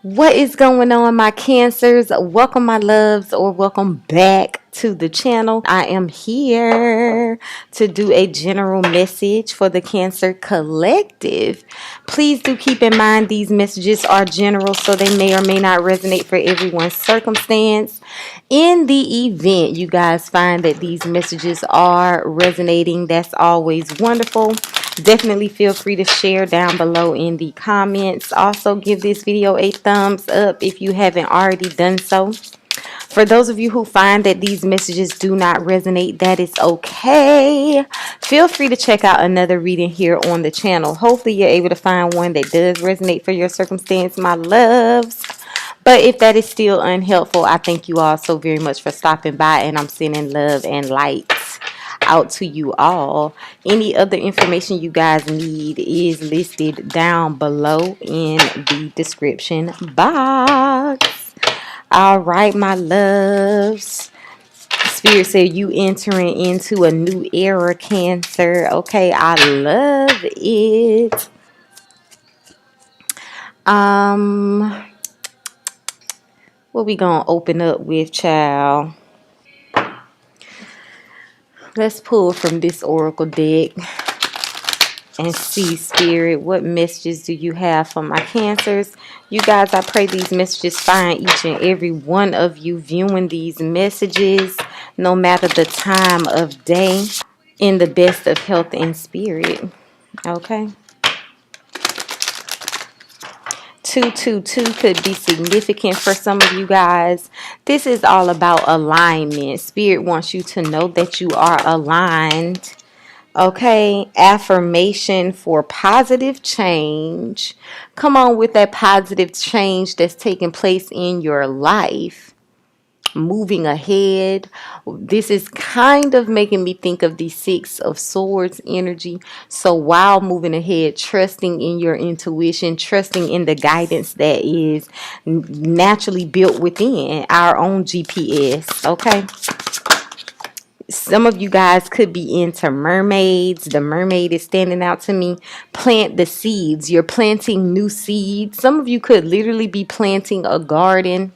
What is going on, my cancers? Welcome, my loves, or welcome back to the channel. I am here to do a general message for the Cancer Collective. Please do keep in mind these messages are general, so they may or may not resonate for everyone's circumstance. In the event you guys find that these messages are resonating, that's always wonderful. Definitely feel free to share down below in the comments. Also, give this video a thumbs up if you haven't already done so. For those of you who find that these messages do not resonate, that is okay. Feel free to check out another reading here on the channel. Hopefully, you're able to find one that does resonate for your circumstance, my loves. But if that is still unhelpful, I thank you all so very much for stopping by, and I'm sending love and light out to you all. Any other information you guys need is listed down below in the description box. All right, my loves. Spirit said you entering into a new era, Cancer. Okay, I love it. What we gonna open up with, child? Let's pull from this oracle deck and see, Spirit, what messages do you have for my cancers? You guys, I pray these messages find each and every one of you viewing these messages, no matter the time of day, in the best of health and spirit. Okay. 222 could be significant for some of you guys. This is all about alignment. Spirit wants you to know that you are aligned. Okay, affirmation for positive change. Come on with that positive change that's taking place in your life. Moving ahead. This is kind of making me think of the Six of Swords energy. So while moving ahead, trusting in your intuition, trusting in the guidance that is naturally built within our own GPS. Okay. Some of you guys could be into mermaids. The mermaid is standing out to me. Plant the seeds. You're planting new seeds. Some of you could literally be planting a garden,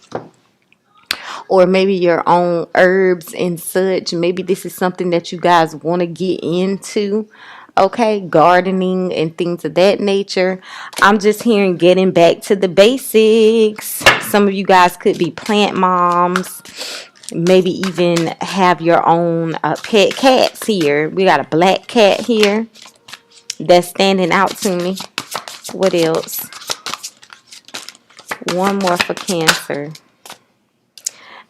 or maybe your own herbs and such. Maybe this is something that you guys want to get into. Okay, gardening and things of that nature. I'm just hearing getting back to the basics. Some of you guys could be plant moms. Maybe even have your own pet cats here. We got a black cat here that's standing out to me. What else? One more for Cancer.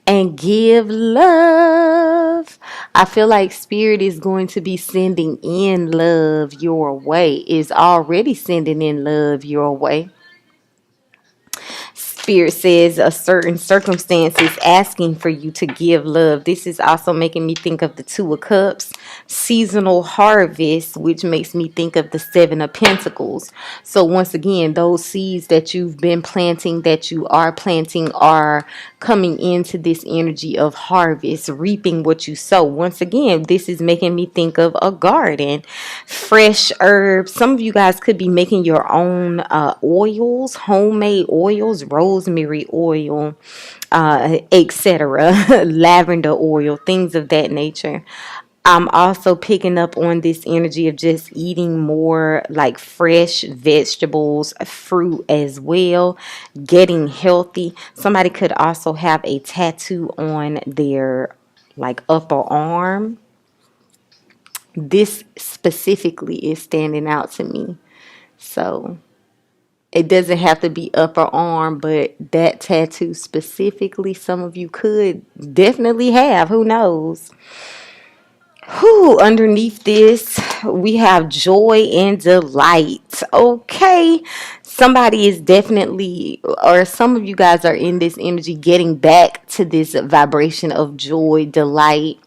And give love. I feel like Spirit is going to be sending in love your way. Is already sending in love your way. Spirit says a certain circumstance is asking for you to give love. This is also making me think of the Two of Cups, seasonal harvest, which makes me think of the Seven of Pentacles. So once again, those seeds that you've been planting, that you are planting, are coming into this energy of harvest, reaping what you sow. Once again, this is making me think of a garden, fresh herbs. Some of you guys could be making your own oils, homemade oils, rosemary oil, etc., lavender oil, things of that nature. I'm also picking up on this energy of just eating more like fresh vegetables, fruit as well, getting healthy. Somebody could also have a tattoo on their like upper arm. This specifically is standing out to me. So it doesn't have to be upper arm, but that tattoo specifically, some of you could definitely have. Who knows? Who underneath this, we have joy and delight. Okay. Somebody is definitely, or some of you guys are in this energy getting back to this vibration of joy, delight,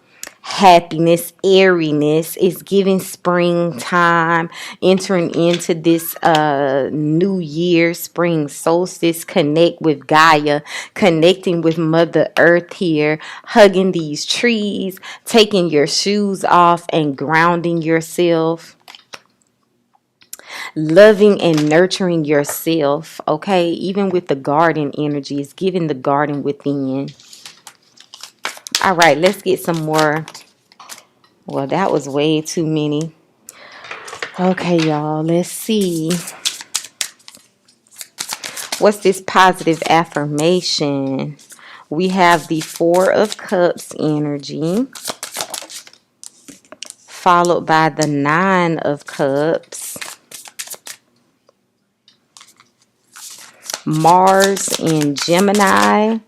happiness, airiness. Is giving springtime, entering into this new year, spring solstice. Connect with Gaia, connecting with Mother Earth here, hugging these trees, taking your shoes off and grounding yourself. Loving and nurturing yourself, okay? Even with the garden energy, it's giving the garden within. All right, let's get some more. Well, that was way too many. Okay, y'all, let's see. What's this positive affirmation? We have the Four of Cups energy, followed by the Nine of Cups, Mars in Gemini,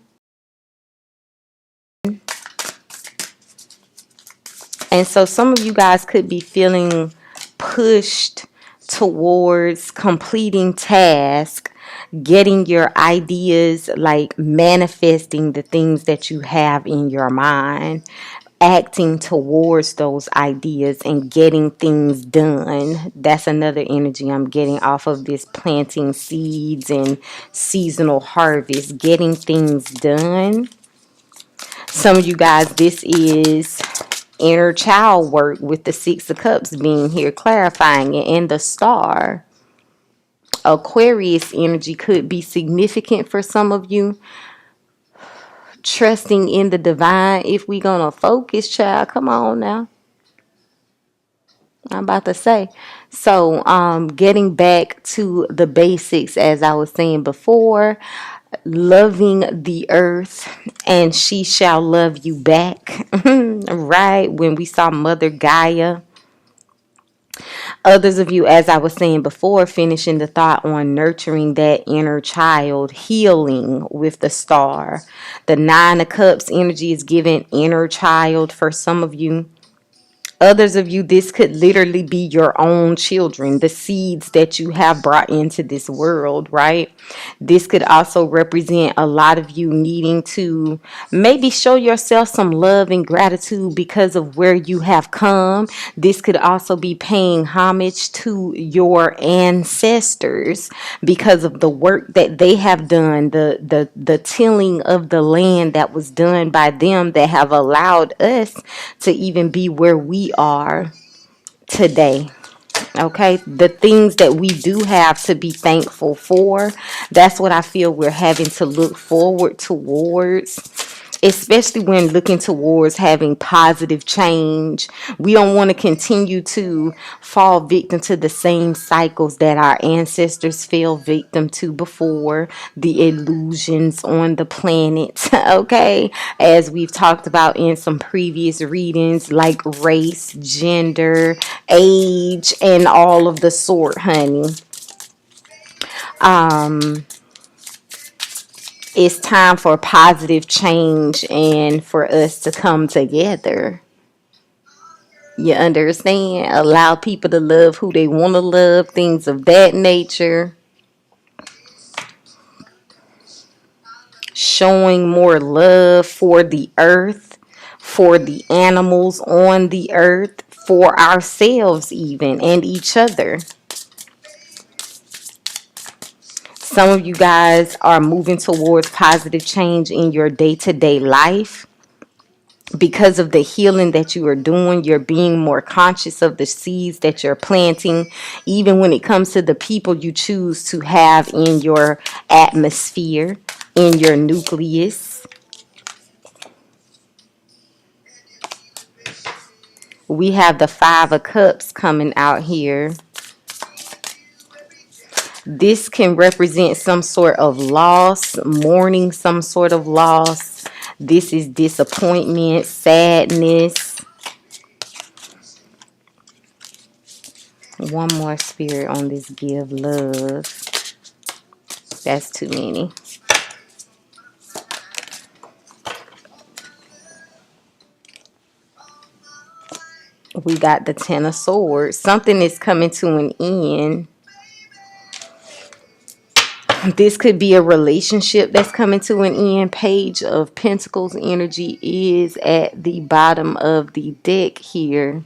and so some of you guys could be feeling pushed towards completing tasks, getting your ideas, like manifesting the things that you have in your mind, acting towards those ideas and getting things done. That's another energy I'm getting off of this planting seeds and seasonal harvest, getting things done. Some of you guys, this is inner child work with the Six of Cups being here, clarifying it, and the Star. Aquarius energy could be significant for some of you. Trusting in the divine. If we gonna focus, child, come on now. I'm about to say. So, getting back to the basics, as I was saying before, loving the earth and she shall love you back. Right? When we saw Mother Gaia. Others of you, as I was saying before, finishing the thought on nurturing that inner child, healing with the Star. The Nine of Cups energy is giving inner child for some of you. Others of you, this could literally be your own children, the seeds that you have brought into this world, right? This could also represent a lot of you needing to maybe show yourself some love and gratitude because of where you have come. This could also be paying homage to your ancestors because of the work that they have done, the tilling of the land that was done by them that have allowed us to even be where we are today. Okay, the things that we do have to be thankful for, that's what I feel we're having to look forward towards, especially when looking towards having positive change. We don't want to continue to fall victim to the same cycles that our ancestors fell victim to before, the illusions on the planet. Okay, as we've talked about in some previous readings, like race, gender, age, and all of the sort, honey. It's time for positive change and for us to come together. You understand? Allow people to love who they want to love, things of that nature. Showing more love for the earth, for the animals on the earth, for ourselves even, and each other. Some of you guys are moving towards positive change in your day-to-day life. Because of the healing that you are doing, you're being more conscious of the seeds that you're planting, even when it comes to the people you choose to have in your atmosphere, in your nucleus. We have the Five of Cups coming out here. This can represent some sort of loss, mourning some sort of loss. This is disappointment, sadness. One more spirit on this give love. That's too many. We got the Ten of Swords. Something is coming to an end. This could be a relationship that's coming to an end. Page of Pentacles energy is at the bottom of the deck here.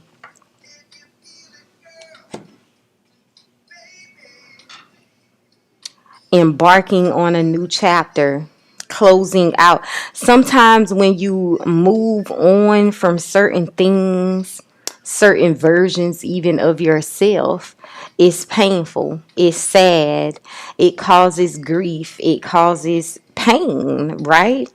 Embarking on a new chapter. Closing out. Sometimes when you move on from certain things, certain versions even of yourself, it's painful, it's sad, it causes grief, it causes pain, right?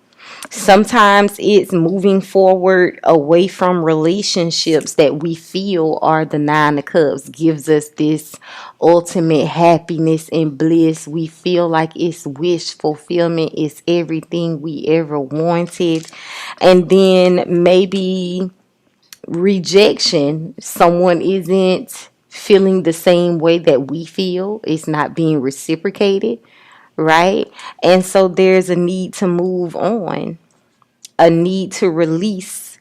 Sometimes it's moving forward away from relationships that we feel are the nine of cups, gives us this ultimate happiness and bliss. We feel like it's wish fulfillment, it's everything we ever wanted. And then maybe rejection, someone isn't feeling the same way that we feel, it's not being reciprocated, right? And so there's a need to move on, a need to release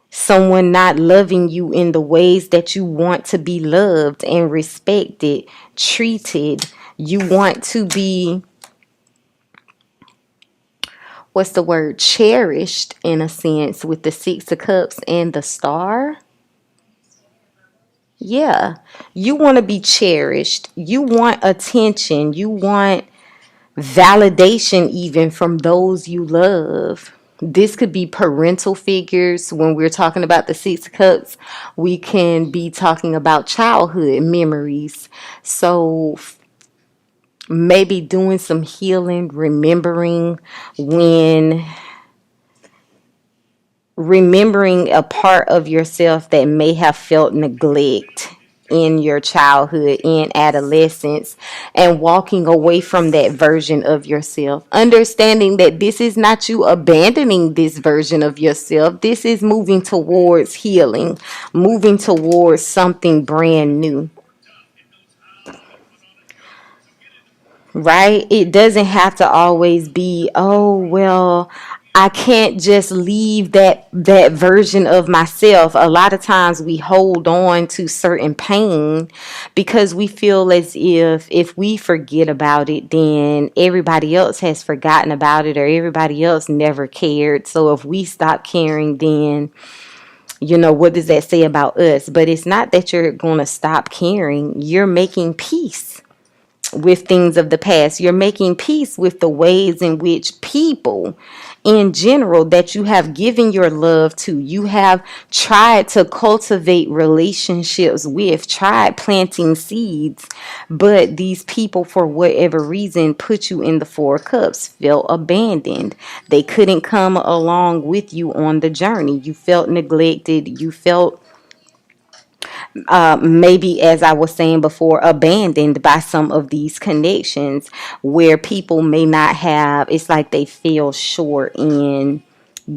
someone not loving you in the ways that you want to be loved and respected, treated. You want to be, what's the word, cherished in a sense, with the Six of Cups and the Star. Yeah, you want to be cherished. You want attention. You want validation even from those you love. This could be parental figures. When we're talking about the Six of Cups, we can be talking about childhood memories. So maybe doing some healing, remembering a part of yourself that may have felt neglect in your childhood, in adolescence, and walking away from that version of yourself. Understanding that this is not you abandoning this version of yourself. This is moving towards healing, moving towards something brand new. Right? It doesn't have to always be, oh, well, I can't just leave that version of myself. A lot of times we hold on to certain pain because we feel as if we forget about it, then everybody else has forgotten about it or everybody else never cared. So if we stop caring, then what does that say about us? But it's not that you're going to stop caring. You're making peace with things of the past. You're making peace with the ways in which people in general that you have given your love to, you have tried to cultivate relationships with, tried planting seeds, but these people, for whatever reason, put you in the Four of Cups, felt abandoned. They couldn't come along with you on the journey. You felt neglected. You felt maybe, as I was saying before, abandoned by some of these connections where people may not have, it's like they feel short in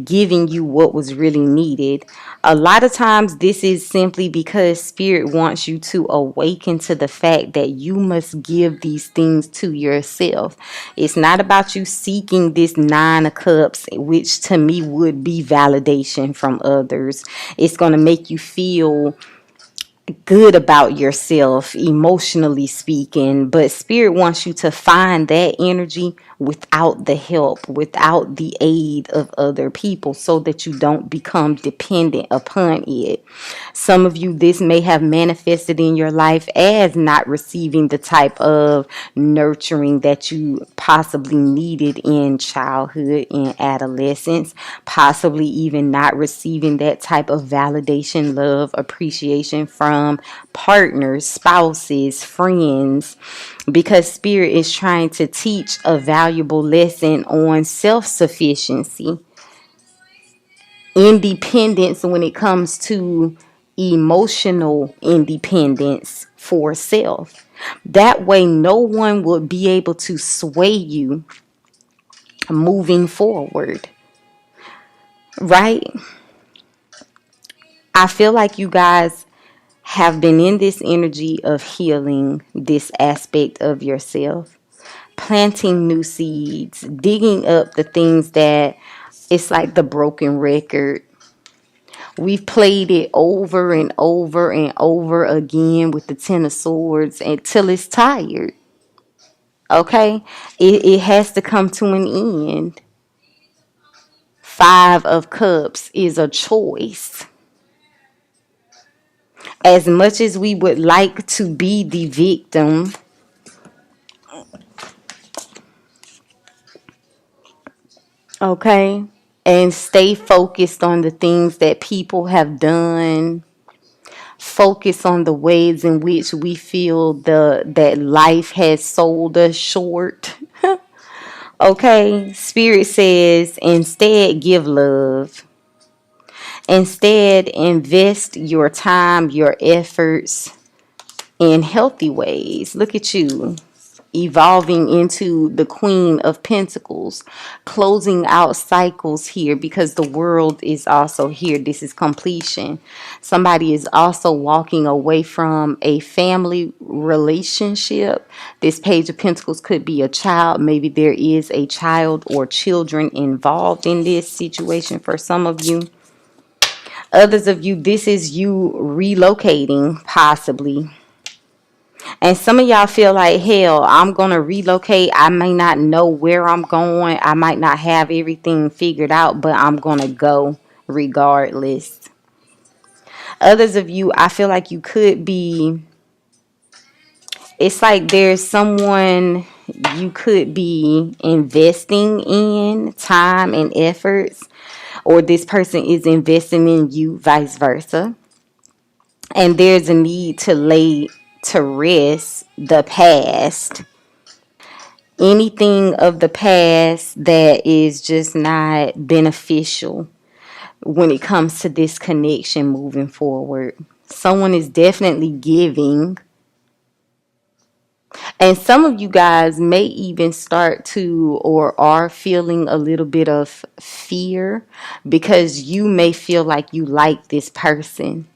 giving you what was really needed. A lot of times, this is simply because Spirit wants you to awaken to the fact that you must give these things to yourself. It's not about you seeking this Nine of Cups, which to me would be validation from others. It's going to make you feel good about yourself, emotionally speaking, but Spirit wants you to find that energy without the help, without the aid of other people, so that you don't become dependent upon it. Some of you, this may have manifested in your life as not receiving the type of nurturing that you possibly needed in childhood, in adolescence, possibly even not receiving that type of validation, love, appreciation from partners, spouses, friends, because Spirit is trying to teach a valuable lesson on self-sufficiency, independence when it comes to emotional independence for self. That way, no one will be able to sway you moving forward, right? I feel like you guys have been in this energy of healing this aspect of yourself, planting new seeds, digging up the things that it's like the broken record. We've played it over and over and over again with the Ten of Swords until it's tired. Okay? It has to come to an end. Five of Cups is a choice. As much as we would like to be the victim, okay, and stay focused on the things that people have done. Focus on the ways in which we feel that life has sold us short. Okay, Spirit says instead give love. Instead invest your time, your efforts in healthy ways. Look at you evolving into the Queen of Pentacles, closing out cycles here because the world is also here. This is completion. Somebody is also walking away from a family relationship. This Page of Pentacles could be a child. Maybe there is a child or children involved in this situation for some of you. Others of you, this is you relocating, possibly. And some of y'all feel like, hell, I'm going to relocate. I may not know where I'm going. I might not have everything figured out, but I'm going to go regardless. Others of you, I feel like you could be, it's like there's someone you could be investing in time and efforts, or this person is investing in you, vice versa. And there's a need to lay to rest the past, anything of the past that is just not beneficial when it comes to this connection moving forward. Someone is definitely giving. And some of you guys may even start to or are feeling a little bit of fear because you may feel like you like this person.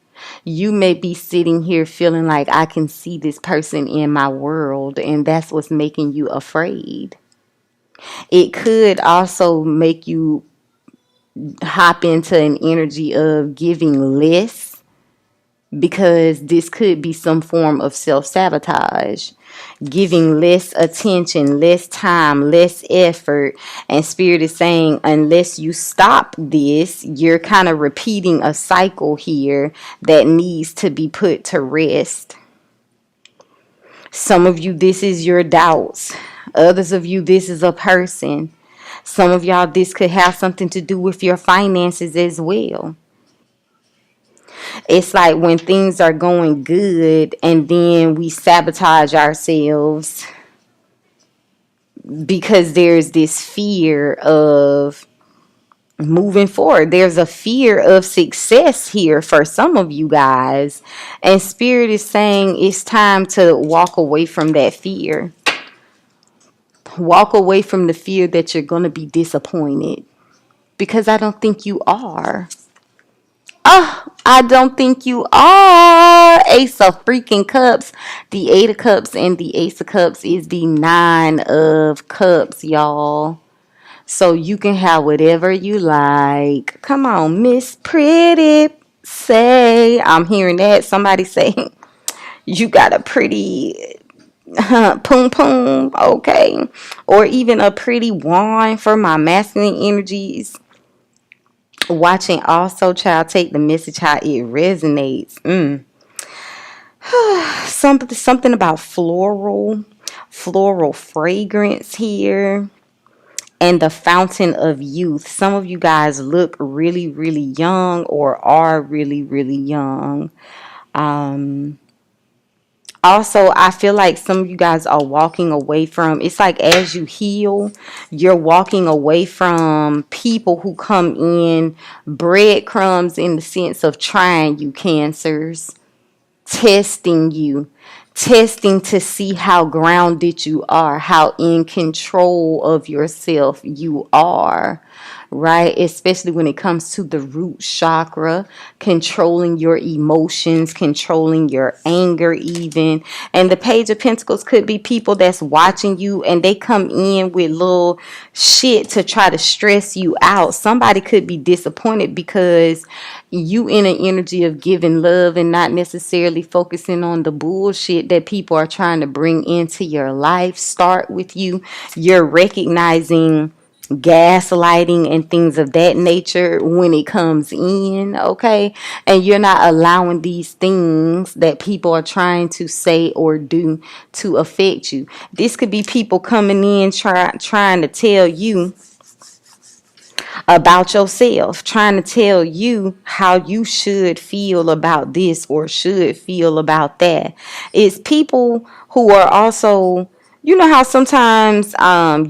You may be sitting here feeling like I can see this person in my world, and that's what's making you afraid. It could also make you hop into an energy of giving less because this could be some form of self-sabotage. Giving less attention, less time, less effort. And Spirit is saying, unless you stop this, you're kind of repeating a cycle here that needs to be put to rest. Some of you, this is your doubts. Others of you, this is a person. Some of y'all, this could have something to do with your finances as well. It's like when things are going good and then we sabotage ourselves because there's this fear of moving forward. There's a fear of success here for some of you guys. And Spirit is saying it's time to walk away from that fear. Walk away from the fear that you're going to be disappointed. Because I don't think you are. Oh, I don't think you are. Ace of freaking cups. The 8 of cups and the Ace of cups is the 9 of cups, y'all. So you can have whatever you like. Come on, Miss Pretty. Say, I'm hearing that. Somebody say, you got a pretty poom poom. Okay. Or even a pretty wand for my masculine energies. Watching also, child, take the message how it resonates. Something about floral fragrance here. And the fountain of youth. Some of you guys look really, really young or are really, really young. Also, I feel like some of you guys are walking away from, it's like as you heal, you're walking away from people who come in breadcrumbs in the sense of trying you, Cancers, testing you, testing to see how grounded you are, how in control of yourself you are, right? Especially when it comes to the root chakra, controlling your emotions, controlling your anger even. And the Page of Pentacles could be people that's watching you and they come in with little shit to try to stress you out. Somebody could be disappointed because you in an energy of giving love and not necessarily focusing on the bullshit that people are trying to bring into your life. Start with you. You're recognizing gaslighting and things of that nature when it comes in, okay? And you're not allowing these things that people are trying to say or do to affect you. This could be people coming in trying to tell you about yourself, trying to tell you how you should feel about this or should feel about that. It's people who are also, you know how sometimes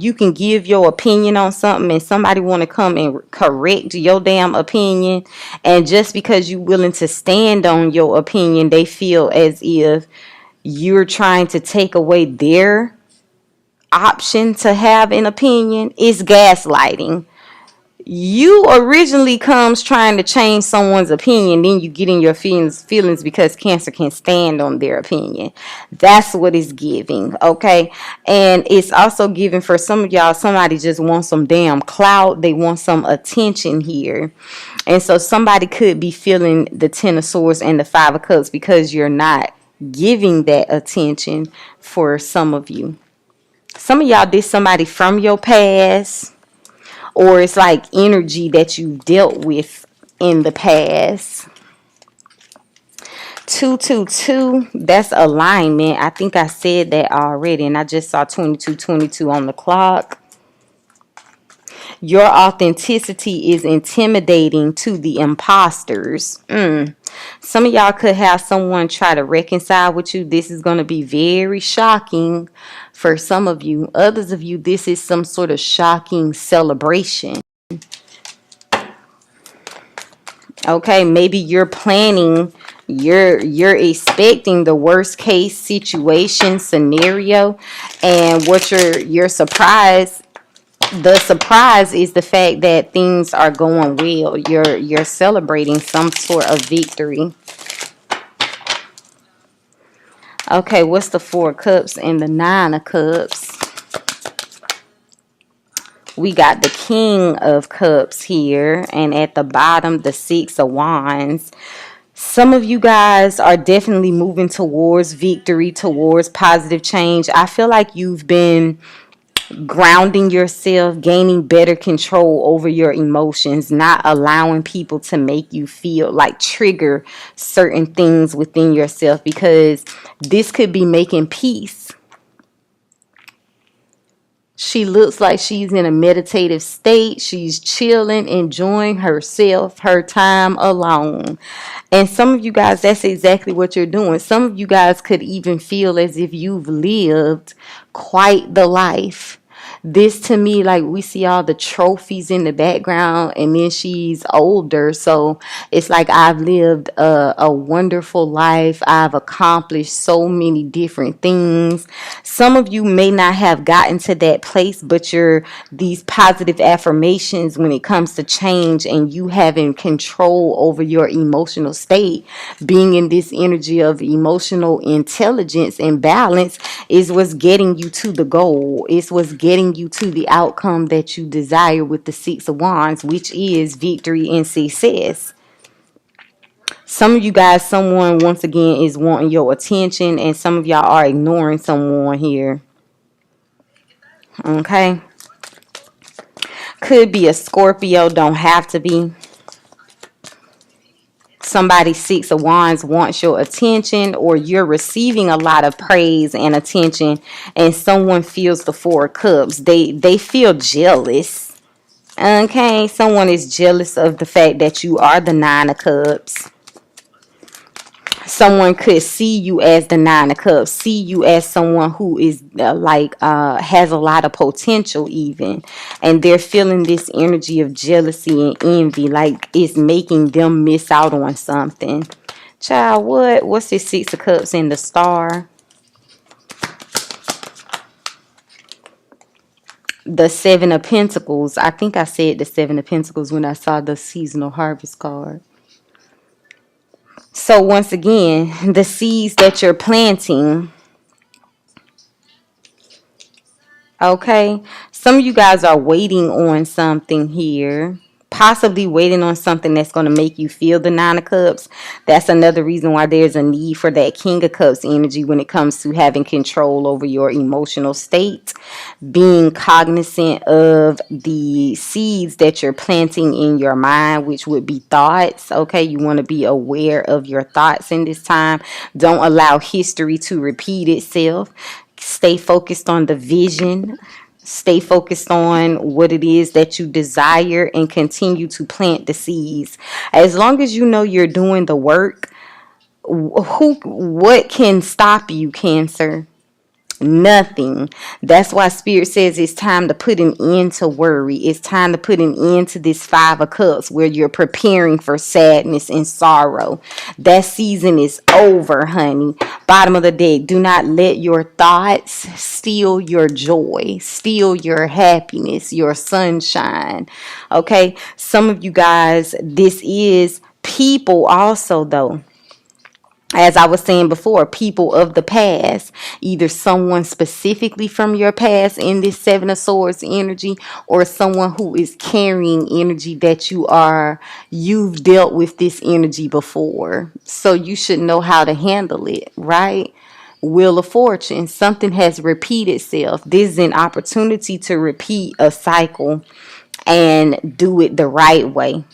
you can give your opinion on something and somebody want to come and correct your damn opinion, and just because you willing to stand on your opinion, they feel as if you're trying to take away their option to have an opinion. Is gaslighting. You originally comes trying to change someone's opinion, then you get in your feelings because Cancer can stand on their opinion. That's what it's giving, okay? And it's also giving for some of y'all, somebody just wants some damn clout. They want some attention here. And so somebody could be feeling the Ten of Swords and the Five of Cups because you're not giving that attention. For some of you, some of y'all did somebody from your past, or it's like energy that you dealt with in the past. 222, that's alignment. I think I said that already, and I just saw 2222 on the clock. Your authenticity is intimidating to the imposters. Some of y'all could have someone try to reconcile with you. This is going to be very shocking for some of you. Others of you, this is some sort of shocking celebration. Okay, maybe you're planning, you're expecting the worst case situation scenario, and what you're surprised, the surprise is the fact that things are going well. You're celebrating some sort of victory. Okay, what's the Four of Cups and the Nine of Cups? We got the King of Cups here, and at the bottom, the Six of Wands. Some of you guys are definitely moving towards victory, towards positive change. I feel like you've been grounding yourself, gaining better control over your emotions, not allowing people to make you feel like trigger certain things within yourself, because this could be making peace. She looks like she's in a meditative state. She's chilling, enjoying herself, her time alone. And some of you guys, that's exactly what you're doing. Some of you guys could even feel as if you've lived quite the life. This to me, like, we see all the trophies in the background, and then she's older, so it's like I've lived a wonderful life. I've accomplished so many different things. Some of you may not have gotten to that place, but you're these positive affirmations when it comes to change and you having control over your emotional state, being in this energy of emotional intelligence and balance, is what's getting you to the goal. It's what's getting you to the outcome that you desire with the Six of Wands, which is victory and success. Some of you guys, someone once again is wanting your attention, and some of y'all are ignoring someone here. Okay. Could be a Scorpio, don't have to be. Somebody Six of Wands wants your attention, or you're receiving a lot of praise and attention, and someone feels the Four of Cups. They feel jealous. Okay, someone is jealous of the fact that you are the Nine of Cups. Someone could see you as the Nine of Cups, see you as someone who is has a lot of potential even, and they're feeling this energy of jealousy and envy, like it's making them miss out on something. Child, what's this Six of Cups in the Star? The Seven of Pentacles. I think I said the Seven of Pentacles when I saw the seasonal harvest card. So once again, the seeds that you're planting, okay, some of you guys are waiting on something here. Possibly waiting on something that's going to make you feel the Nine of Cups. That's another reason why there's a need for that King of Cups energy when it comes to having control over your emotional state. Being cognizant of the seeds that you're planting in your mind, which would be thoughts. Okay, you want to be aware of your thoughts in this time. Don't allow history to repeat itself. Stay focused on the vision. Stay focused on what it is that you desire and continue to plant the seeds. As long as you know you're doing the work, what can stop you, Cancer? Nothing. That's why Spirit says it's time to put an end to worry. It's time to put an end to this Five of Cups where you're preparing for sadness and sorrow. That season is over, honey. Bottom of the deck. Do not let your thoughts steal your joy, steal your happiness, your sunshine. Okay? Some of you guys, this is people also, though, as I was saying before, people of the past, either someone specifically from your past in this Seven of Swords energy, or someone who is carrying energy that you've dealt with this energy before. So you should know how to handle it, right? Wheel of Fortune, something has repeated itself. This is an opportunity to repeat a cycle and do it the right way.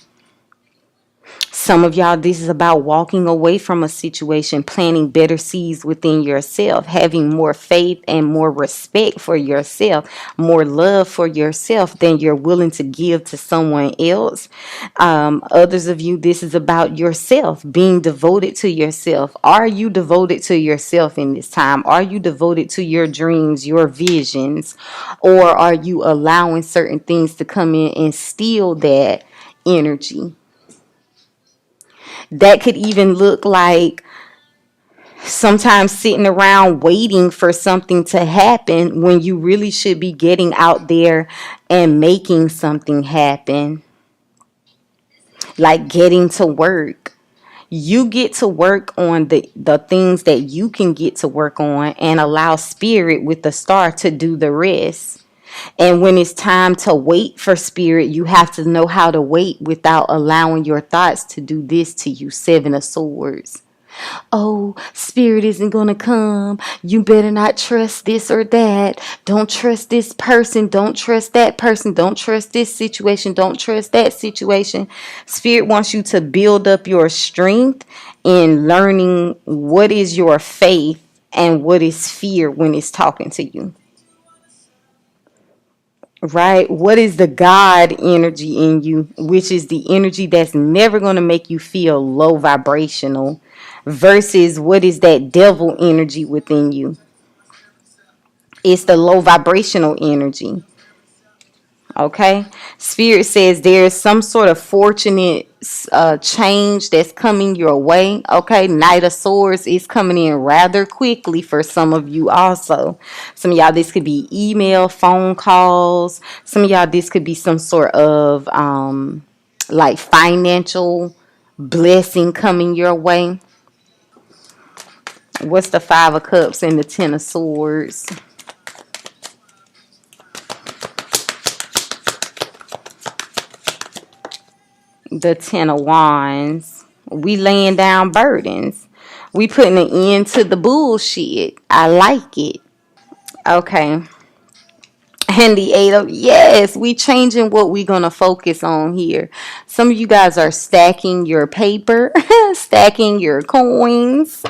Some of y'all, this is about walking away from a situation, planting better seeds within yourself, having more faith and more respect for yourself, more love for yourself than you're willing to give to someone else. Others of you, this is about yourself, being devoted to yourself. Are you devoted to yourself in this time? Are you devoted to your dreams, your visions? Or are you allowing certain things to come in and steal that energy? That could even look like sometimes sitting around waiting for something to happen when you really should be getting out there and making something happen. Like getting to work. You get to work on the things that you can get to work on and allow Spirit with the star to do the rest. And when it's time to wait for Spirit, you have to know how to wait without allowing your thoughts to do this to you. Seven of Swords. Oh, Spirit isn't going to come. You better not trust this or that. Don't trust this person. Don't trust that person. Don't trust this situation. Don't trust that situation. Spirit wants you to build up your strength in learning what is your faith and what is fear when it's talking to you. Right? What is the God energy in you, which is the energy that's never going to make you feel low vibrational, versus what is that devil energy within you? It's the low vibrational energy. Okay, Spirit says there's some sort of fortunate change that's coming your way. Okay, Knight of Swords is coming in rather quickly for some of you also. Some of y'all, this could be email, phone calls. Some of y'all, this could be some sort of like financial blessing coming your way. What's the Five of Cups and the Ten of Swords? The Ten of Wands. We laying down burdens. We putting an end to the bullshit. I like it. Okay. And the Eight of, yes, we changing what we gonna focus on here. Some of you guys are stacking your paper, stacking your coins.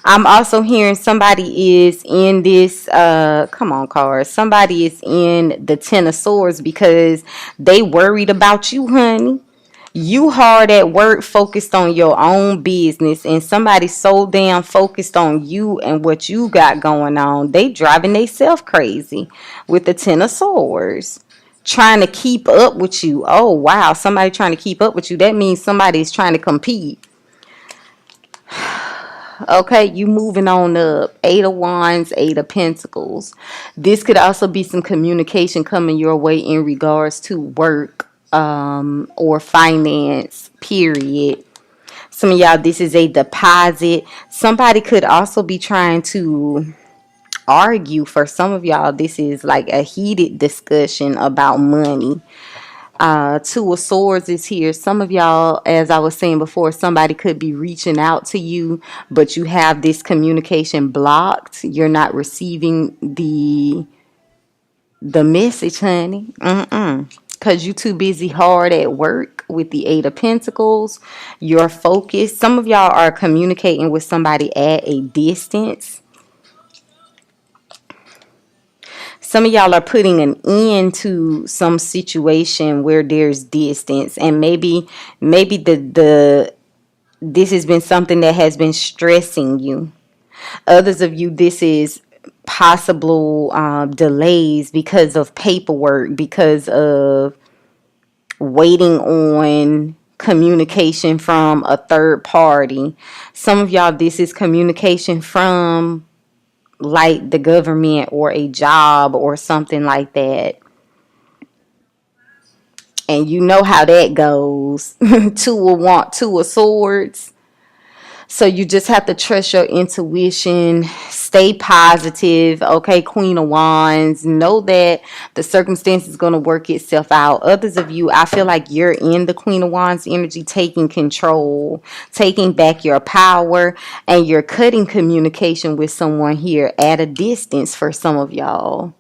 I'm also hearing somebody is in this, come on, card. Somebody is in the Ten of Swords because they worried about you, honey. You hard at work, focused on your own business, and somebody so damn focused on you and what you got going on, they driving themselves crazy with the Ten of Swords. Trying to keep up with you. Oh, wow. Somebody trying to keep up with you. That means somebody is trying to compete. Okay, you moving on up. Eight of Wands, Eight of Pentacles. This could also be some communication coming your way in regards to work or finance, period. Some of y'all, this is a deposit. Somebody could also be trying to argue. For some of y'all, this is like a heated discussion about money. Two of Swords is here. Some of y'all, as I was saying before, somebody could be reaching out to you, but you have this communication blocked. You're not receiving the message, honey. Because you too busy hard at work with the Eight of Pentacles. You're focused. Some of y'all are communicating with somebody at a distance. Some of y'all are putting an end to some situation where there's distance, and maybe the this has been something that has been stressing you. Others of you, this is possible delays because of paperwork, because of waiting on communication from a third party. Some of y'all, this is communication from like the government or a job or something like that. And you know how that goes. Two of swords. So you just have to trust your intuition, stay positive. Okay, Queen of Wands, know that the circumstance is going to work itself out. Others of you, I feel like you're in the Queen of Wands energy, taking control, taking back your power, and you're cutting communication with someone here at a distance for some of y'all.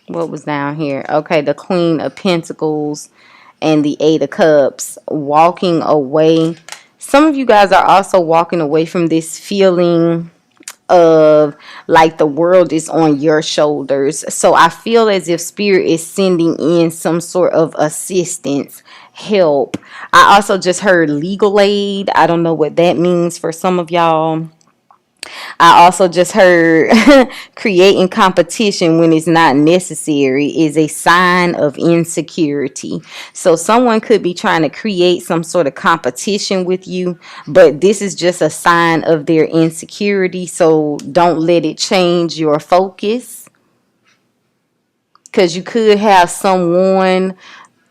What was down here? Okay, the Queen of Pentacles and the Eight of Cups, walking away. Some of you guys are also walking away from this feeling of like the world is on your shoulders. So I feel as if Spirit is sending in some sort of assistance, help. I also just heard legal aid. I don't know what that means for some of y'all. I also just heard creating competition when it's not necessary is a sign of insecurity. So someone could be trying to create some sort of competition with you, but this is just a sign of their insecurity. So don't let it change your focus, because you could have someone,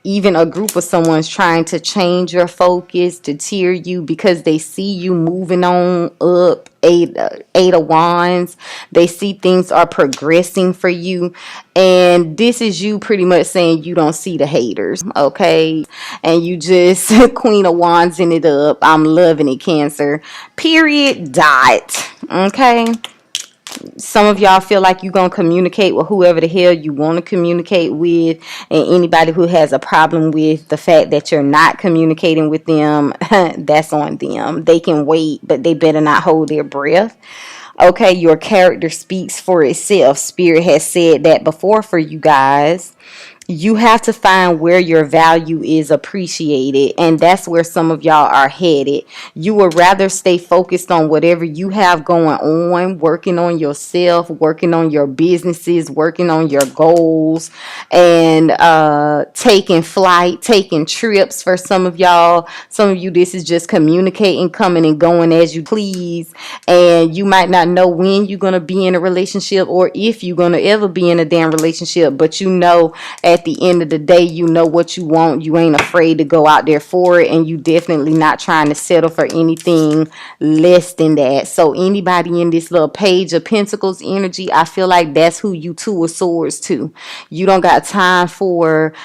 even a group of someone's trying to change your focus, to tear you because they see you moving on up. Eight of Wands, they see things are progressing for you, and this is you pretty much saying you don't see the haters, okay? And you just Queen of Wands in it up. I'm loving it, Cancer. Period. Dot. Okay. Some of y'all feel like you're going to communicate with whoever the hell you want to communicate with, and anybody who has a problem with the fact that you're not communicating with them, that's on them. They can wait, but they better not hold their breath. Okay, your character speaks for itself. Spirit has said that before for you guys. You have to find where your value is appreciated, and that's where some of y'all are headed. You would rather stay focused on whatever you have going on, working on yourself, working on your businesses, working on your goals, and taking flight, taking trips. For some of y'all, some of you, this is just communicating, coming and going as you please, and you might not know when you're going to be in a relationship or if you're going to ever be in a damn relationship, but you know at the end of the day, you know what you want. You ain't afraid to go out there for it, and you definitely not trying to settle for anything less than that. So anybody in this little Page of Pentacles energy, I feel like that's who you Two of Swords to. You don't got time for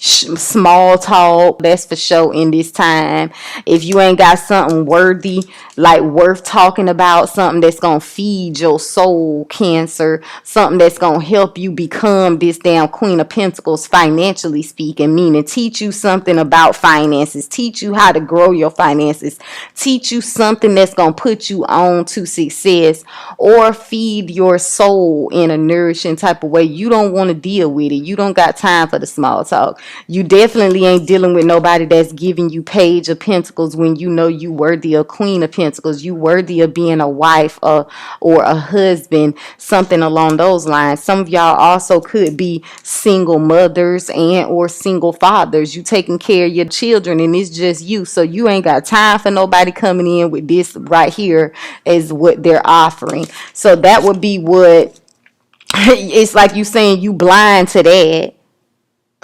small talk, that's for sure in this time. If you ain't got something worthy, like worth talking about, something that's gonna feed your soul, Cancer, something that's gonna help you become this damn Queen of Pentacles, financially speaking, meaning teach you something about finances, teach you how to grow your finances, teach you something that's gonna put you on to success, or feed your soul in a nourishing type of way. You don't want to deal with it. You don't got time for the small talk. You definitely ain't dealing with nobody that's giving you Page of Pentacles when you know you worthy of Queen of Pentacles. You worthy of being a wife or a husband, something along those lines. Some of y'all also could be single mothers and or single fathers. You taking care of your children and it's just you. So you ain't got time for nobody coming in with this right here is what they're offering. So that would be what it's like you saying you blind to that.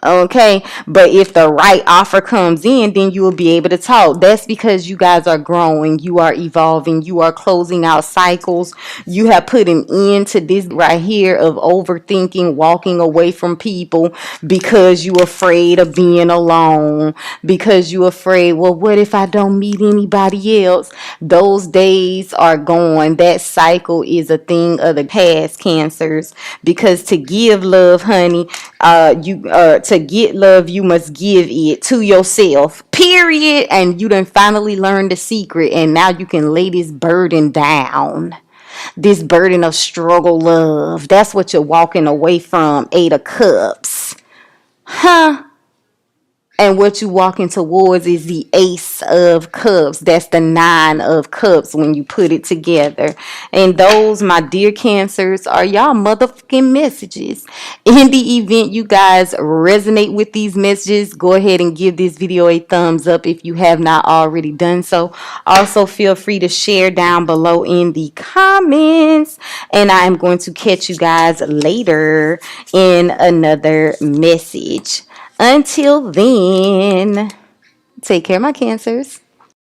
Okay, but if the right offer comes in, then you will be able to talk. That's because you guys are growing, you are evolving, you are closing out cycles. You have put an end to this right here of overthinking, walking away from people because you afraid of being alone, because you afraid, well, what if I don't meet anybody else? Those days are gone. That cycle is a thing of the past, Cancers. Because to give love, honey, you to get love, you must give it to yourself. Period. And you done finally learned the secret, and now you can lay this burden down. This burden of struggle love. That's what you're walking away from. 8 of Cups. Huh? And what you walking towards is the Ace of Cups. That's the Nine of Cups when you put it together. And those, my dear Cancers, are y'all motherfucking messages. In the event you guys resonate with these messages, go ahead and give this video a thumbs up if you have not already done so. Also, feel free to share down below in the comments. And I am going to catch you guys later in another message. Until then, take care, my Cancers.